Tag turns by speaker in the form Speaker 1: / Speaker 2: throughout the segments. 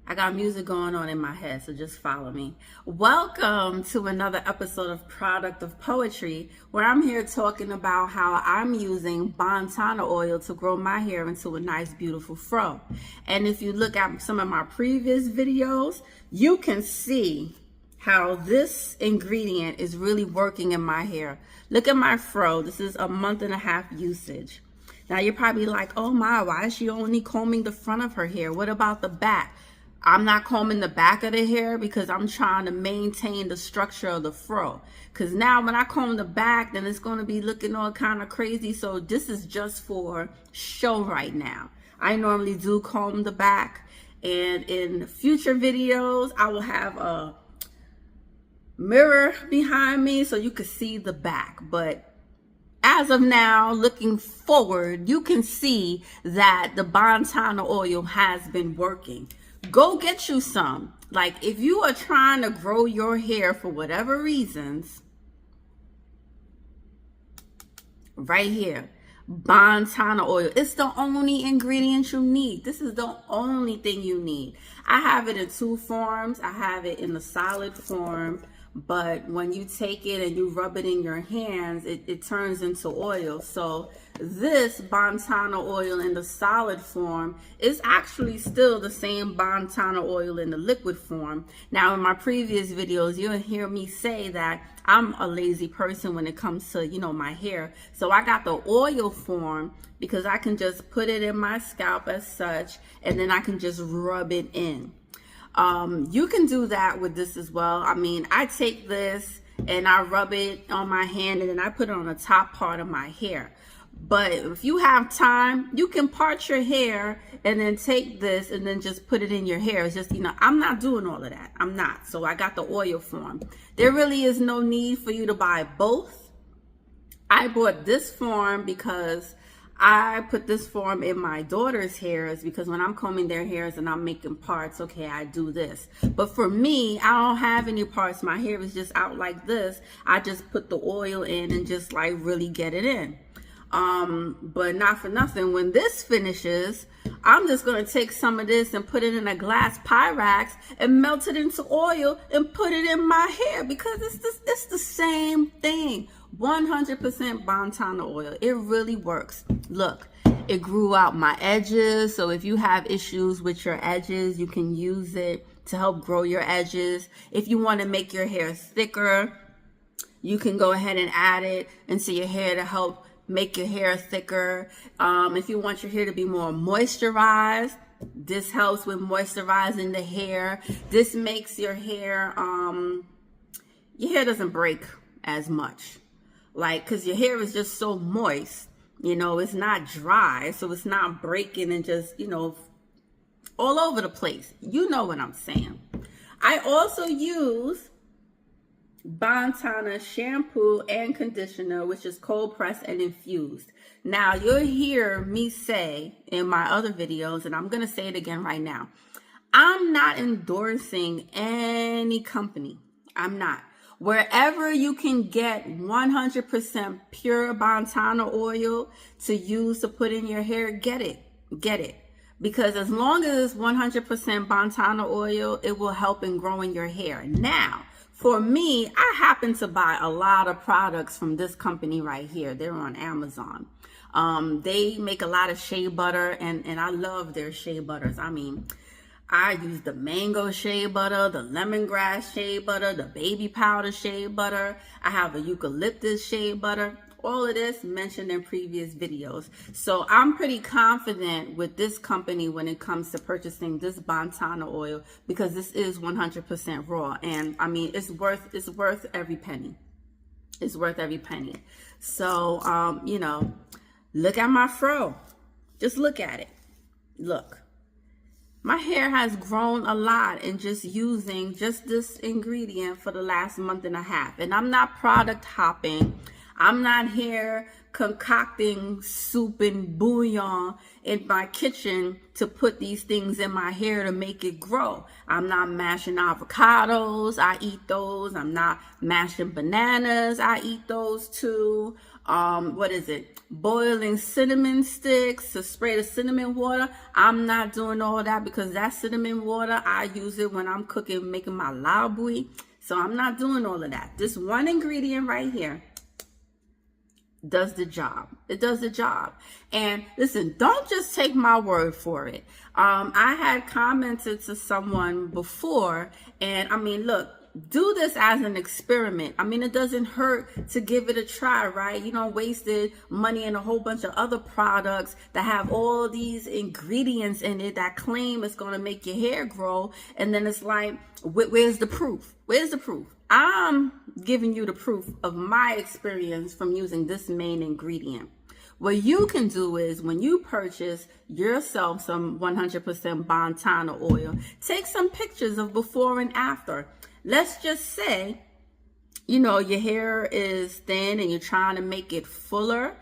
Speaker 1: I got music going on in my head, so just follow me. Welcome to another episode of Product of Poetry, where I'm here talking about how I'm using Batana oil to grow my hair into a nice, beautiful fro. And if you look at some of my previous videos, you can see how this ingredient is really working in my hair. Look at my fro. This is a month and a half usage. Now you're probably like, oh my, why is she only combing the front of her hair? What about the back? I'm not combing the back of the hair because I'm trying to maintain the structure of the fro. Because now when I comb the back, then it's going to be looking all kind of crazy. So this is just for show right now. I normally do comb the back. And in future videos, I will have a mirror behind me so you can see the back. But as of now, looking forward, you can see that the Batana oil has been working. Go get you some. Like, if you are trying to grow your hair for whatever reasons, right here, Batana oil. It's the only ingredient you need. This is the only thing you need. I have it in two forms. I have it in the solid form, but when you take it and you rub it in your hands, it turns into oil. So this Batana oil in the solid form is actually still the same Batana oil in the liquid form. Now, in my previous videos, you'll hear me say that I'm a lazy person when it comes to, my hair. So I got the oil form because I can just put it in my scalp as such, and then I can just rub it in. You can do that with this as well. I mean, I take this and I rub it on my hand and then I put it on the top part of my hair. But if you have time, you can part your hair and then take this and then just put it in your hair. It's just, I'm not doing all of that. I'm not. So I got the oil form. There really is no need for you to buy both. I bought this form because I put this form in my daughter's hairs because when I'm combing their hairs and I'm making parts, okay, I do this. But for me, I don't have any parts. My hair is just out like this. I just put the oil in and just like really get it in. But not for nothing, when this finishes, I'm just going to take some of this and put it in a glass Pyrex and melt it into oil and put it in my hair because it's the same thing. 100% Batana oil. It really works. Look, it grew out my edges. So if you have issues with your edges, you can use it to help grow your edges. If you want to make your hair thicker, you can go ahead and add it into your hair to help make your hair thicker. If you want your hair to be more moisturized, this helps with moisturizing the hair. This makes your hair doesn't break as much. Like, because your hair is just so moist, it's not dry, so it's not breaking and just, all over the place. You know what I'm saying. I also use Batana shampoo and conditioner, which is cold pressed and infused. Now, you'll hear me say in my other videos, and I'm going to say it again right now, I'm not endorsing any company. I'm not. Wherever you can get 100% pure Batana oil to use to put in your hair, get it. Get it. Because as long as it's 100% Batana oil, it will help in growing your hair. Now, for me, I happen to buy a lot of products from this company right here. They're on Amazon. They make a lot of shea butter, and I love their shea butters. I mean, I use the mango shea butter, the lemongrass shea butter, the baby powder shea butter. I have a eucalyptus shea butter. All of this mentioned in previous videos. So I'm pretty confident with this company when it comes to purchasing this Batana oil because this is 100% raw. And I mean, it's worth every penny. It's worth every penny. So, look at my fro. Just look at it. Look. My hair has grown a lot in just using just this ingredient for the last month and a half. And I'm not product hopping. I'm not here concocting soup and bouillon in my kitchen to put these things in my hair to make it grow. I'm not mashing avocados. I eat those. I'm not mashing bananas. I eat those too. what is it? Boiling cinnamon sticks to spray the cinnamon water. I'm not doing all that because that cinnamon water, I use it when I'm cooking, making my labui. So I'm not doing all of that. This one ingredient right here does the job. It does the job. And listen, don't just take my word for it. I had commented to someone before, and I mean, look, do this as an experiment. I mean, it doesn't hurt to give it a try, right? You don't waste money in a whole bunch of other products that have all these ingredients in it that claim it's going to make your hair grow. And then it's like, where's the proof? Where's the proof? I'm giving you the proof of my experience from using this main ingredient. What you can do is when you purchase yourself some 100% Batana oil, take some pictures of before and after. Let's just say, you know, your hair is thin and you're trying to make it fuller.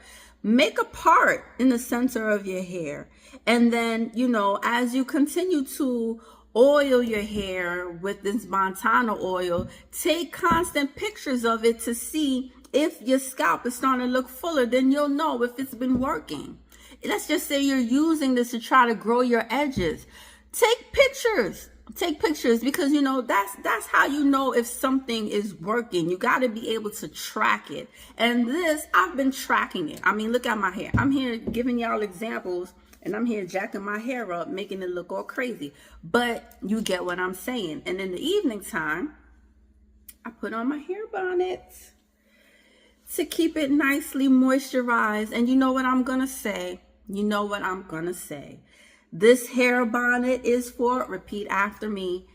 Speaker 1: Make a part in the center of your hair. And then, you know, as you continue to oil your hair with this Batana oil, take constant pictures of it to see if your scalp is starting to look fuller. Then you'll know if it's been working. Let's just say you're using this to try to grow your edges. Take pictures. Take pictures, because you know that's how you know if something is working. You got to be able to track it. And this, I've been tracking it. I mean, look at my hair. I'm here giving y'all examples, and I'm here jacking my hair up, making it look all crazy. But you get what I'm saying. And in the evening time, I put on my hair bonnet to keep it nicely moisturized. And you know what I'm gonna say? You know what I'm gonna say? This hair bonnet is for, repeat after me,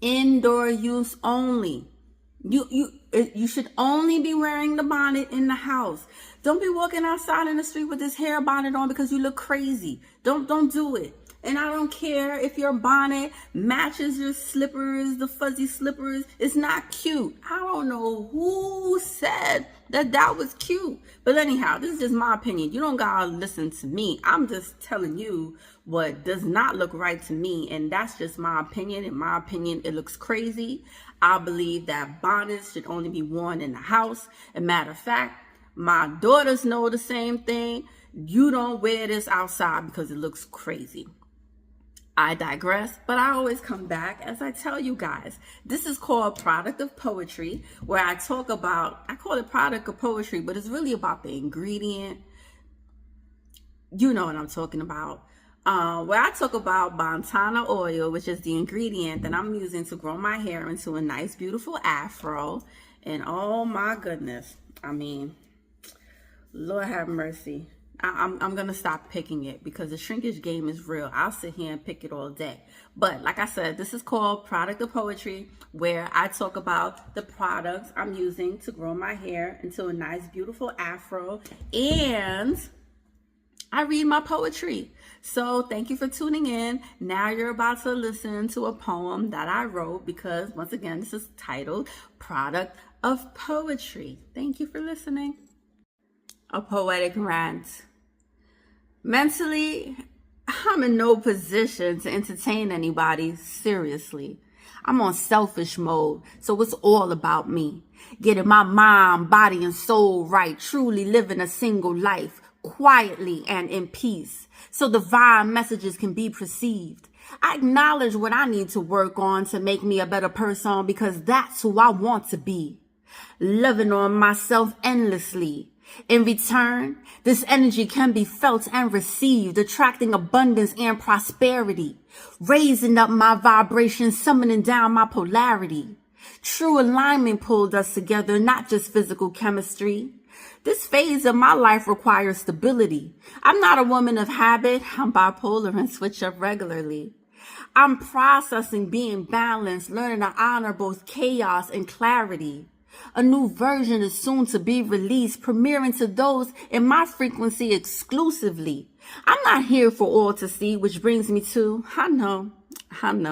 Speaker 1: indoor use only. You should only be wearing the bonnet in the house. Don't be walking outside in the street with this hair bonnet on because you look crazy. Don't do it. And I don't care if your bonnet matches your slippers, the fuzzy slippers. It's not cute. I don't know who said that was cute. But anyhow, this is just my opinion. You don't gotta listen to me. I'm just telling you what does not look right to me. And that's just my opinion. In my opinion, it looks crazy. I believe that bonnets should only be worn in the house. As a matter of fact, my daughters know the same thing. You don't wear this outside because it looks crazy. I digress, but I always come back as I tell you guys. This is called Product of Poetry, where I talk about, I call it Product of Poetry, but it's really about the ingredient. You know what I'm talking about. Where I talk about Batana oil, which is the ingredient that I'm using to grow my hair into a nice, beautiful afro. And oh my goodness, I mean, Lord have mercy. I'm going to stop picking it because the shrinkage game is real. I'll sit here and pick it all day. But like I said, this is called Product of Poetry, where I talk about the products I'm using to grow my hair into a nice, beautiful afro. And I read my poetry. So thank you for tuning in. Now you're about to listen to a poem that I wrote because, once again, this is titled Product of Poetry. Thank you for listening. A poetic rant. Mentally, I'm in no position to entertain anybody seriously. I'm on selfish mode, so it's all about me. Getting my mind, body, and soul right, truly living a single life, quietly and in peace, so divine messages can be perceived. I acknowledge what I need to work on to make me a better person because that's who I want to be. Loving on myself endlessly. In return, this energy can be felt and received, attracting abundance and prosperity, raising up my vibration, summoning down my polarity. True alignment pulled us together, not just physical chemistry. This phase of my life requires stability. I'm not a woman of habit. I'm bipolar and switch up regularly. I'm processing being balanced, learning to honor both chaos and clarity. A new version is soon to be released, premiering to those in my frequency exclusively. I'm not here for all to see, which brings me to, I know. I'm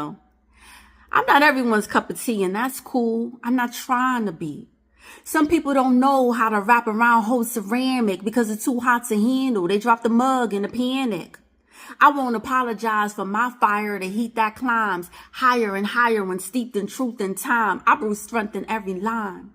Speaker 1: not everyone's cup of tea, and that's cool. I'm not trying to be. Some people don't know how to wrap around whole ceramic because it's too hot to handle. They drop the mug in a panic. I won't apologize for my fire, the heat that climbs higher and higher when steeped in truth and time. I brew strength in every line.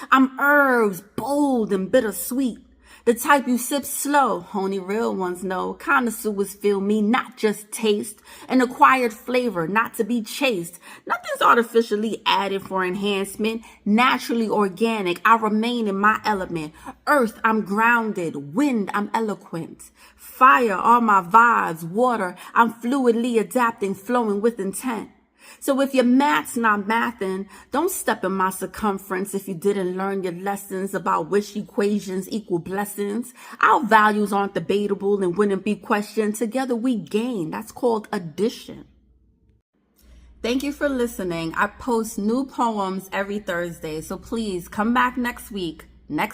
Speaker 1: I'm herbs, bold and bittersweet. The type you sip slow, only real ones know. Connoisseurs feel me, not just taste. An acquired flavor, not to be chased. Nothing's artificially added for enhancement. Naturally organic, I remain in my element. Earth, I'm grounded. Wind, I'm eloquent. Fire, all my vibes. Water, I'm fluidly adapting, flowing with intent. So if your math's not mathing, don't step in my circumference if you didn't learn your lessons about which equations equal blessings. Our values aren't debatable and wouldn't be questioned. Together we gain. That's called addition. Thank you for listening. I post new poems every Thursday, so please come back next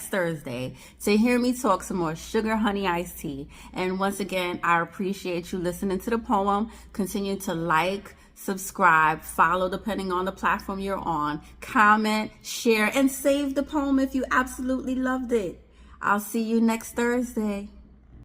Speaker 1: Thursday, to hear me talk some more sugar honey iced tea. And once again, I appreciate you listening to the poem. Continue to like, subscribe, follow depending on the platform you're on, comment, share, and save the poem if you absolutely loved it. I'll see you next Thursday.